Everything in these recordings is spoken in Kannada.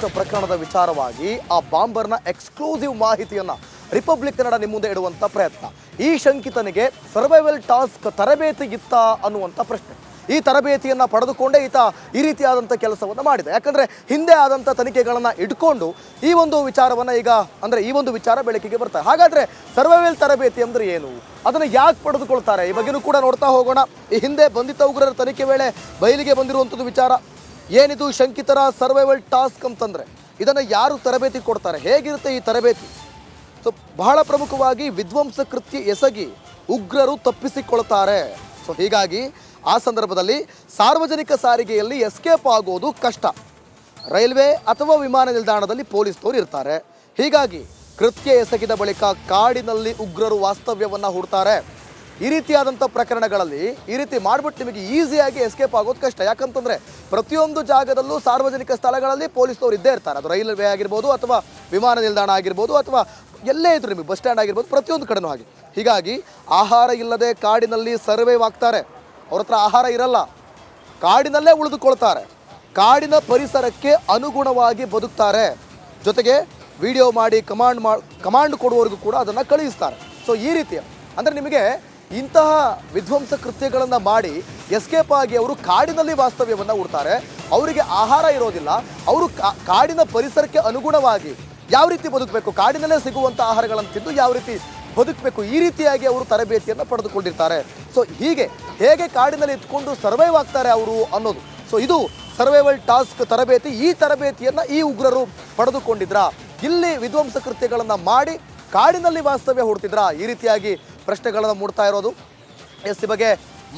ಬಾಂಬ್ ಪ್ರಕರಣದ ವಿಚಾರವಾಗಿ ಆ ಬಾಂಬರ್ನ ಎಕ್ಸ್ಕ್ಲೂಸಿವ್ ಮಾಹಿತಿಯನ್ನ ರಿಪಬ್ಲಿಕ್ ಕನ್ನಡ ನಿಮ್ಮ ಮುಂದೆ ಇಡುವಂತ ಪ್ರಯತ್ನ. ಈ ಶಂಕಿತನಿಗೆ ಸರ್ವೈವಲ್ ಟಾಸ್ಕ್ ತರಬೇತಿ ಇತ್ತ ಅನ್ನುವಂಥ ಪ್ರಶ್ನೆ. ಈ ತರಬೇತಿಯನ್ನು ಪಡೆದುಕೊಂಡೇ ಈತ ಈ ರೀತಿಯಾದಂಥ ಕೆಲಸವನ್ನು ಮಾಡಿದೆ. ಯಾಕಂದರೆ ಹಿಂದೆ ಆದಂಥ ತನಿಖೆಗಳನ್ನು ಇಟ್ಕೊಂಡು ಈ ಒಂದು ವಿಚಾರವನ್ನು ಈಗ ಅಂದರೆ ಈ ಒಂದು ವಿಚಾರ ಬೆಳಕಿಗೆ ಬರ್ತಾರೆ. ಹಾಗಾದರೆ ಸರ್ವೈವಲ್ ತರಬೇತಿ ಅಂದರೆ ಏನು, ಅದನ್ನು ಯಾಕೆ ಪಡೆದುಕೊಳ್ತಾರೆ, ಈ ಬಗ್ಗೆನೂ ಕೂಡ ನೋಡ್ತಾ ಹೋಗೋಣ. ಈ ಹಿಂದೆ ಬಂಧಿತ ಉಗ್ರರ ತನಿಖೆ ವೇಳೆ ಬಯಲಿಗೆ ಬಂದಿರುವಂಥದ್ದು ವಿಚಾರ ಏನಿದು, ಶಂಕಿತರ ಸರ್ವೈವಲ್ ಟಾಸ್ಕ್ ಅಂತಂದರೆ ಇದನ್ನು ಯಾರು ತರಬೇತಿ ಕೊಡ್ತಾರೆ, ಹೇಗಿರುತ್ತೆ ಈ ತರಬೇತಿ. ಸೊ ಬಹಳ ಪ್ರಮುಖವಾಗಿ ವಿಧ್ವಂಸ ಕೃತ್ಯ ಎಸಗಿ ಉಗ್ರರು ತಪ್ಪಿಸಿಕೊಳ್ತಾರೆ. ಸೊ ಹೀಗಾಗಿ ಆ ಸಂದರ್ಭದಲ್ಲಿ ಸಾರ್ವಜನಿಕ ಸಾರಿಗೆಯಲ್ಲಿ ಎಸ್ಕೇಪ್ ಆಗೋದು ಕಷ್ಟ. ರೈಲ್ವೆ ಅಥವಾ ವಿಮಾನ ನಿಲ್ದಾಣದಲ್ಲಿ ಪೊಲೀಸ್ನವರು ಇರ್ತಾರೆ. ಹೀಗಾಗಿ ಕೃತ್ಯ ಎಸಗಿದ ಬಳಿಕ ಕಾಡಿನಲ್ಲಿ ಉಗ್ರರು ವಾಸ್ತವ್ಯವನ್ನು ಹೂಡ್ತಾರೆ. ಈ ರೀತಿಯಾದಂಥ ಪ್ರಕರಣಗಳಲ್ಲಿ ಈ ರೀತಿ ಮಾಡಿಬಿಟ್ಟು ನಿಮಗೆ ಈಸಿಯಾಗಿ ಎಸ್ಕೇಪ್ ಆಗೋದು ಕಷ್ಟ. ಯಾಕಂತಂದರೆ ಪ್ರತಿಯೊಂದು ಜಾಗದಲ್ಲೂ ಸಾರ್ವಜನಿಕ ಸ್ಥಳಗಳಲ್ಲಿ ಪೊಲೀಸ್ನವರು ಇದ್ದೇ ಇರ್ತಾರೆ. ಅದು ರೈಲ್ವೆ ಆಗಿರ್ಬೋದು ಅಥವಾ ವಿಮಾನ ನಿಲ್ದಾಣ ಆಗಿರ್ಬೋದು ಅಥವಾ ಎಲ್ಲೇ ಇದ್ರು, ನಿಮಗೆ ಬಸ್ ಸ್ಟ್ಯಾಂಡ್ ಆಗಿರ್ಬೋದು, ಪ್ರತಿಯೊಂದು ಕಡೆನೂ ಹಾಗೆ. ಹೀಗಾಗಿ ಆಹಾರ ಇಲ್ಲದೆ ಕಾಡಿನಲ್ಲಿ ಸರ್ವೈವ್ ಆಗ್ತಾರೆ. ಅವ್ರ ಹತ್ರ ಆಹಾರ ಇರಲ್ಲ, ಕಾಡಿನಲ್ಲೇ ಉಳಿದುಕೊಳ್ತಾರೆ, ಕಾಡಿನ ಪರಿಸರಕ್ಕೆ ಅನುಗುಣವಾಗಿ ಬದುಕ್ತಾರೆ. ಜೊತೆಗೆ ವಿಡಿಯೋ ಮಾಡಿ ಕಮಾಂಡ್ ಕೊಡುವವರೆಗೂ ಕೂಡ ಅದನ್ನು ಕಳುಹಿಸ್ತಾರೆ. ಸೊ ಈ ರೀತಿಯ ಅಂದರೆ ನಿಮಗೆ ಇಂತಹ ವಿಧ್ವಂಸ ಕೃತ್ಯಗಳನ್ನು ಮಾಡಿ ಎಸ್ಕೇಪ್ ಆಗಿ ಅವರು ಕಾಡಿನಲ್ಲಿ ವಾಸ್ತವ್ಯವನ್ನು ಹೂಡ್ತಾರೆ. ಅವರಿಗೆ ಆಹಾರ ಇರೋದಿಲ್ಲ, ಅವರು ಕಾಡಿನ ಪರಿಸರಕ್ಕೆ ಅನುಗುಣವಾಗಿ ಯಾವ ರೀತಿ ಬದುಕಬೇಕು, ಕಾಡಿನಲ್ಲೇ ಸಿಗುವಂಥ ಆಹಾರಗಳನ್ನು ತಿಂದು ಯಾವ ರೀತಿ ಬದುಕಬೇಕು, ಈ ರೀತಿಯಾಗಿ ಅವರು ತರಬೇತಿಯನ್ನು ಪಡೆದುಕೊಂಡಿರ್ತಾರೆ. ಸೊ ಹೀಗೆ ಹೇಗೆ ಕಾಡಿನಲ್ಲಿ ಇಟ್ಕೊಂಡು ಸರ್ವೈವ್ ಆಗ್ತಾರೆ ಅವರು ಅನ್ನೋದು. ಸೊ ಇದು ಸರ್ವೈವಲ್ ಟಾಸ್ಕ್ ತರಬೇತಿ. ಈ ತರಬೇತಿಯನ್ನು ಈ ಉಗ್ರರು ಪಡೆದುಕೊಂಡಿದ್ರ, ಇಲ್ಲಿ ವಿಧ್ವಂಸ ಕೃತ್ಯಗಳನ್ನು ಮಾಡಿ ಕಾಡಿನಲ್ಲಿ ವಾಸ್ತವ್ಯ ಹೂಡ್ತಿದ್ರ, ಈ ರೀತಿಯಾಗಿ ಪ್ರಶ್ನೆಗಳನ್ನು ಮೂಡ್ತಾ ಇರೋದು. ಈ ಬಗ್ಗೆ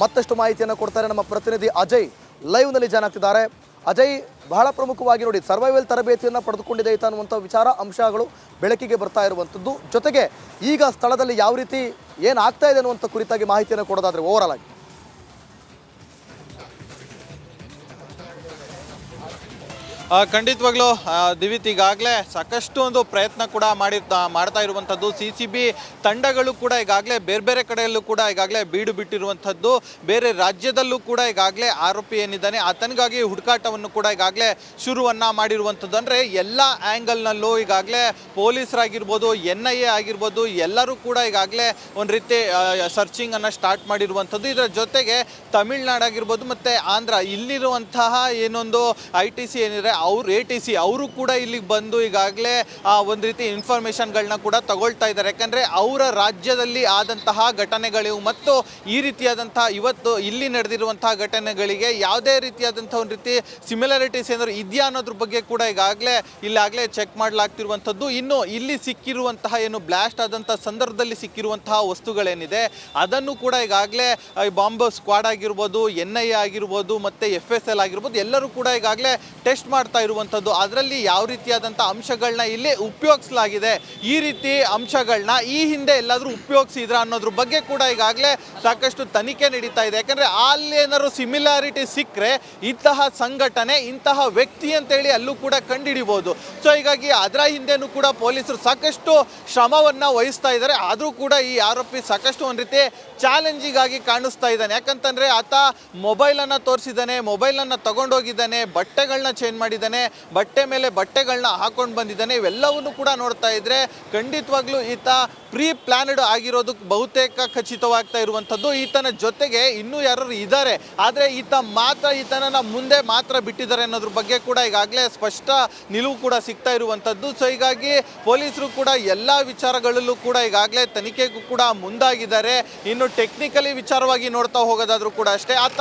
ಮತ್ತಷ್ಟು ಮಾಹಿತಿಯನ್ನು ಕೊಡ್ತಾರೆ ನಮ್ಮ ಪ್ರತಿನಿಧಿ ಅಜಯ್, ಲೈವ್ನಲ್ಲಿ ಜಾಯ್ನ್ ಆಗ್ತಿದ್ದಾರೆ. ಅಜಯ್, ಬಹಳ ಪ್ರಮುಖವಾಗಿ ನೋಡಿ, ಸರ್ವೈವಲ್ ತರಬೇತಿಯನ್ನು ಪಡೆದುಕೊಂಡಿದೆ ಈತ ಅನ್ನುವಂಥ ವಿಚಾರ ಅಂಶಗಳು ಬೆಳಕಿಗೆ ಬರ್ತಾ ಇರುವಂಥದ್ದು. ಜೊತೆಗೆ ಈಗ ಸ್ಥಳದಲ್ಲಿ ಯಾವ ರೀತಿ ಏನಾಗ್ತಾ ಇದೆ ಅನ್ನುವಂಥ ಕುರಿತಾಗಿ ಮಾಹಿತಿಯನ್ನು ಕೊಡೋದಾದರೆ ಓವರಾಲ್ ಆಗಿ ಖಂಡಿತವಾಗ್ಲೂ ದಿವಿತ್, ಈಗಾಗಲೇ ಸಾಕಷ್ಟು ಒಂದು ಪ್ರಯತ್ನ ಕೂಡ ಮಾಡ್ತಾ ಇರುವಂಥದ್ದು. CCB ತಂಡಗಳು ಕೂಡ ಈಗಾಗಲೇ ಬೇರೆ ಬೇರೆ ಕಡೆಯಲ್ಲೂ ಕೂಡ ಈಗಾಗಲೇ ಬೀಡು ಬಿಟ್ಟಿರುವಂಥದ್ದು. ಬೇರೆ ರಾಜ್ಯದಲ್ಲೂ ಕೂಡ ಈಗಾಗಲೇ ಆರೋಪಿ ಏನಿದ್ದಾನೆ ಆತನಿಗಾಗಿ ಹುಡುಕಾಟವನ್ನು ಕೂಡ ಈಗಾಗಲೇ ಶುರುವನ್ನು ಮಾಡಿರುವಂಥದ್ದು. ಅಂದರೆ ಎಲ್ಲ ಆ್ಯಂಗಲ್ನಲ್ಲೂ ಈಗಾಗಲೇ ಪೊಲೀಸರಾಗಿರ್ಬೋದು, NIA ಆಗಿರ್ಬೋದು, ಎಲ್ಲರೂ ಕೂಡ ಈಗಾಗಲೇ ಒಂದು ರೀತಿ ಸರ್ಚಿಂಗನ್ನು ಸ್ಟಾರ್ಟ್ ಮಾಡಿರುವಂಥದ್ದು. ಇದರ ಜೊತೆಗೆ ತಮಿಳ್ನಾಡಾಗಿರ್ಬೋದು ಮತ್ತು ಆಂಧ್ರ, ಇಲ್ಲಿರುವಂತಹ ಏನೊಂದು ITC ಏನಿದೆ ಅವ್ರು ATC ಅವರು ಕೂಡ ಇಲ್ಲಿಗೆ ಬಂದು ಈಗಾಗಲೇ ಒಂದು ರೀತಿ ಇನ್ಫಾರ್ಮೇಷನ್ಗಳನ್ನ ಕೂಡ ತಗೊಳ್ತಾ ಇದ್ದಾರೆ. ಯಾಕಂದರೆ ಅವರ ರಾಜ್ಯದಲ್ಲಿ ಆದಂತಹ ಘಟನೆಗಳು ಮತ್ತು ಈ ರೀತಿಯಾದಂತಹ ಇವತ್ತು ಇಲ್ಲಿ ನಡೆದಿರುವಂತಹ ಘಟನೆಗಳಿಗೆ ಯಾವುದೇ ರೀತಿಯಾದಂಥ ಒಂದು ರೀತಿ ಸಿಮಿಲಾರಿಟೀಸ್ ಏನಾದ್ರು ಇದೆಯಾ ಅನ್ನೋದ್ರ ಬಗ್ಗೆ ಕೂಡ ಇಲ್ಲಾಗಲೇ ಚೆಕ್ ಮಾಡಲಾಗ್ತಿರುವಂಥದ್ದು. ಇನ್ನು ಇಲ್ಲಿ ಸಿಕ್ಕಿರುವಂತಹ ಏನು ಬ್ಲಾಸ್ಟ್ ಆದಂಥ ಸಂದರ್ಭದಲ್ಲಿ ಸಿಕ್ಕಿರುವಂತಹ ವಸ್ತುಗಳೇನಿದೆ ಅದನ್ನು ಕೂಡ ಈಗಾಗಲೇ ಬಾಂಬ್ ಸ್ಕ್ವಾಡ್ ಆಗಿರ್ಬೋದು, NIA ಆಗಿರ್ಬೋದು ಮತ್ತು FSL ಆಗಿರ್ಬೋದು, ಎಲ್ಲರೂ ಕೂಡ ಈಗಾಗಲೇ ಟೆಸ್ಟ್ ಮಾಡ್ತಾ ಇರುವಂಥದ್ದು. ಅದರಲ್ಲಿ ಯಾವ ರೀತಿಯಾದಂಥ ಅಂಶಗಳನ್ನ ಇಲ್ಲಿ ಉಪಯೋಗಿಸಲಾಗಿದೆ, ಈ ರೀತಿ ಅಂಶಗಳನ್ನ ಈ ಹಿಂದೆ ಎಲ್ಲಾದರೂ ಉಪಯೋಗಿಸಿದ್ರ ಅನ್ನೋದ್ರ ಬಗ್ಗೆ ಕೂಡ ಈಗಾಗಲೇ ಸಾಕಷ್ಟು ತನಿಖೆ ನಡೀತಾ ಇದೆ. ಯಾಕಂದರೆ ಅಲ್ಲಿ ಏನಾದ್ರು ಸಿಮಿಲಾರಿಟಿ ಸಿಕ್ಕರೆ ಇಂತಹ ಸಂಘಟನೆ, ಇಂತಹ ವ್ಯಕ್ತಿ ಅಂತೇಳಿ ಅಲ್ಲೂ ಕೂಡ ಕಂಡುಹಿಡಿಬೋದು. ಸೊ ಹೀಗಾಗಿ ಅದರ ಹಿಂದೆನೂ ಕೂಡ ಪೊಲೀಸರು ಸಾಕಷ್ಟು ಶ್ರಮವನ್ನು ವಹಿಸ್ತಾ ಇದ್ದಾರೆ. ಆದರೂ ಕೂಡ ಈ ಆರೋಪಿ ಸಾಕಷ್ಟು ಒಂದು ರೀತಿ ಚಾಲೆಂಜಿಂಗ್ ಆಗಿ ಕಾಣಿಸ್ತಾ ಇದ್ದಾನೆ. ಯಾಕಂತಂದರೆ ಆತ ಮೊಬೈಲನ್ನು ತೋರಿಸಿದ್ದಾನೆ, ಮೊಬೈಲನ್ನು ತಗೊಂಡೋಗಿದ್ದಾನೆ, ಬಟ್ಟೆಗಳನ್ನ ಚೇಂಜ್ ಮಾಡಿದ್ದಾನೆ, ಬಟ್ಟೆ ಮೇಲೆ ಬಟ್ಟೆಗಳನ್ನ ಹಾಕೊಂಡು ಬಂದಿದ್ದಾನೆ. ಇವೆಲ್ಲವನ್ನು ಕೂಡ ನೋಡ್ತಾ ಇದ್ರೆ ಖಂಡಿತವಾಗ್ಲೂ ಈತ ಪ್ರೀ ಪ್ಲಾನ್ಡ್ ಆಗಿರೋದು ಬಹುತೇಕ ಖಚಿತವಾಗ್ತಾ ಇರುವಂಥದ್ದು. ಈತನ ಜೊತೆಗೆ ಇನ್ನೂ ಯಾರು ಇದ್ದಾರೆ, ಆದರೆ ಈತನನ್ನ ಮುಂದೆ ಮಾತ್ರ ಬಿಟ್ಟಿದ್ದಾರೆ ಅನ್ನೋದ್ರ ಬಗ್ಗೆ ಕೂಡ ಈಗಾಗಲೇ ಸ್ಪಷ್ಟ ನಿಲುವು ಕೂಡ ಸಿಗ್ತಾ ಇರುವಂಥದ್ದು. ಸೊ ಹೀಗಾಗಿ ಪೊಲೀಸರು ಕೂಡ ಎಲ್ಲ ವಿಚಾರಗಳಲ್ಲೂ ಕೂಡ ಈಗಾಗಲೇ ತನಿಖೆಗೂ ಕೂಡ ಮುಂದಾಗಿದ್ದಾರೆ. ಇನ್ನು ಟೆಕ್ನಿಕಲಿ ವಿಚಾರವಾಗಿ ನೋಡ್ತಾ ಹೋಗೋದಾದ್ರೂ ಕೂಡ ಅಷ್ಟೇ, ಆತ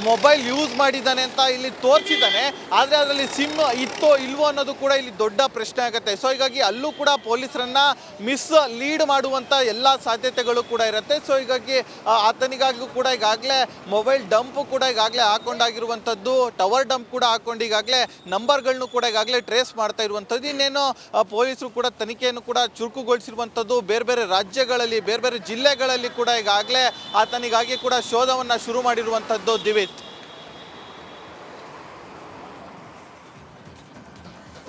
ಮೊಬೈಲ್ ಯೂಸ್ ಮಾಡಿದ್ದಾನೆ ಅಂತ ಇಲ್ಲಿ ತೋರಿಸಿದ್ದಾನೆ, ಆದರೆ ಅದರಲ್ಲಿ ಸಿಮ್ ಇತ್ತೋ ಇಲ್ವೋ ಅನ್ನೋದು ಕೂಡ ಇಲ್ಲಿ ದೊಡ್ಡ ಪ್ರಶ್ನೆ ಆಗುತ್ತೆ. ಸೊ ಹೀಗಾಗಿ ಅಲ್ಲೂ ಕೂಡ ಪೊಲೀಸರನ್ನ ಲೀಡ್ ಮಾಡುವಂಥ ಎಲ್ಲ ಸಾಧ್ಯತೆಗಳು ಕೂಡ ಇರುತ್ತೆ. ಸೊ ಹೀಗಾಗಿ ಆತನಿಗಾಗೂ ಕೂಡ ಈಗಾಗಲೇ ಮೊಬೈಲ್ ಡಂಪ್ ಕೂಡ ಈಗಾಗಲೇ ಹಾಕೊಂಡಾಗಿರುವಂಥದ್ದು, ಟವರ್ ಡಂಪ್ ಕೂಡ ಹಾಕೊಂಡು ಈಗಾಗಲೇ ನಂಬರ್ಗಳನ್ನು ಕೂಡ ಈಗಾಗಲೇ ಟ್ರೇಸ್ ಮಾಡ್ತಾ ಇರುವಂಥದ್ದು. ಇನ್ನೇನು ಪೊಲೀಸರು ಕೂಡ ತನಿಖೆಯನ್ನು ಕೂಡ ಚುರುಕುಗೊಳಿಸಿರುವಂಥದ್ದು. ಬೇರೆ ಬೇರೆ ರಾಜ್ಯಗಳಲ್ಲಿ, ಬೇರೆ ಬೇರೆ ಜಿಲ್ಲೆಗಳಲ್ಲಿ ಕೂಡ ಈಗಾಗಲೇ ಆತನಿಗಾಗಿ ಕೂಡ ಶೋಧವನ್ನು ಶುರು ಮಾಡಿರುವಂಥದ್ದು. ದಿವಿತ್,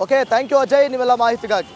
ಓಕೆ, ಥ್ಯಾಂಕ್ ಯು ಅಜಯ್, ನೀವೆಲ್ಲ ಮಾಹಿತಿಗಾಗಿ.